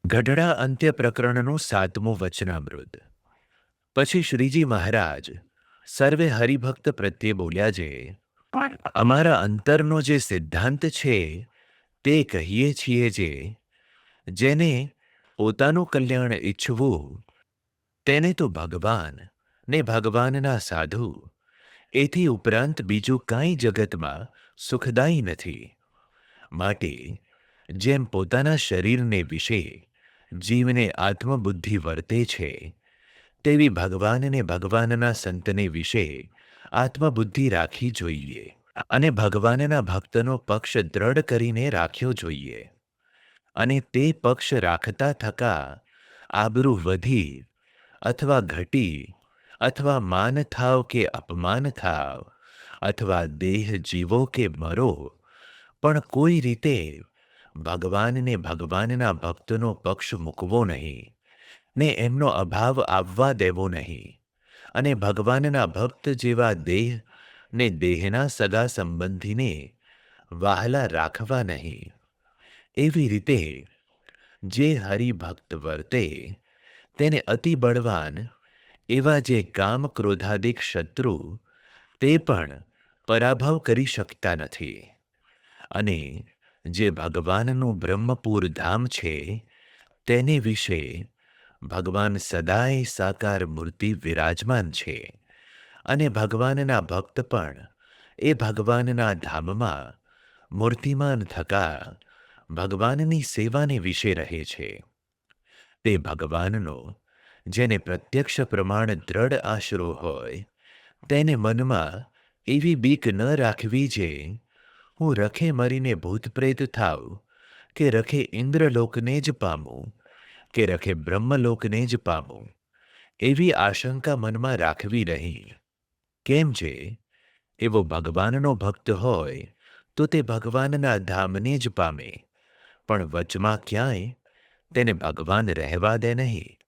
ગઢડા અંત્ય પ્રકરણનું 7મું વચનામૃત. પછી શ્રીજી મહારાજ સર્વે હરિભક્ત પ્રત્યે બોલ્યા છે, પણ અમારા અંતરનો જે સિદ્ધાંત છે તે કહીએ છીએ જે જેને પોતાનું કલ્યાણ ઈચ્છવું તેને તો ભગવાન ને ભગવાનના સાધુ એથી ઉપરાંત બીજું કાંઈ જગતમાં સુખદાયી નથી. માટે જેમ પોતાના શરીરને વિશે જીવને આત્મબુદ્ધિ વર્તે છે તેવી ભગવાનને ભગવાનના સંતને વિશે આત્મબુદ્ધિ રાખવી જોઈએ અને ભગવાનના ભક્તનો પક્ષ દ્રઢ કરીને રાખ્યો જોઈએ. અને તે પક્ષ રાખતા થકા આબરૂ વધી અથવા ઘટી અથવા માન થાવ કે અપમાન થાવ અથવા દેહ જીવો કે મરો, પણ કોઈ રીતે ભગવાનને ભગવાનના ભક્તનો પક્ષ મૂકવો નહીં ને એમનો અભાવ આવવા દેવો નહીં અને ભગવાનના ભક્ત જેવા દેહ ને દેહના સગા સંબંધીને વહાલા રાખવા નહીં. એવી રીતે જે હરિભક્ત વર્તે તેને અતિ બળવાન એવા જે કામ ક્રોધાદિક શત્રુ તે પણ પરાભવ કરી શકતા નથી. અને જે ભગવાનનું બ્રહ્મપુર ધામ છે તેને વિશે ભગવાન સદાય સાકાર મૂર્તિ વિરાજમાન છે અને ભગવાનના ભક્ત પણ એ ભગવાનના ધામમાં મૂર્તિમાન થકા ભગવાનની સેવાને વિશે રહે છે. તે ભગવાનનો જેને પ્રત્યક્ષ પ્રમાણ દ્રઢ આશરો હોય તેને મનમાં એવી બીક ન રાખવી જે હું રખે મરીને ભૂતપ્રેત થાવ કે રખે ઇન્દ્રલોકને જ પામું કે રખે બ્રહ્મલોકને જ પામું, એવી આશંકા મનમાં રાખવી નહીં. કેમ જે એવો ભગવાનનો ભક્ત હોય તો તે ભગવાનના ધામને જ પામે, પણ વચમાં ક્યાંય તેને ભગવાન રહેવા દે નહીં.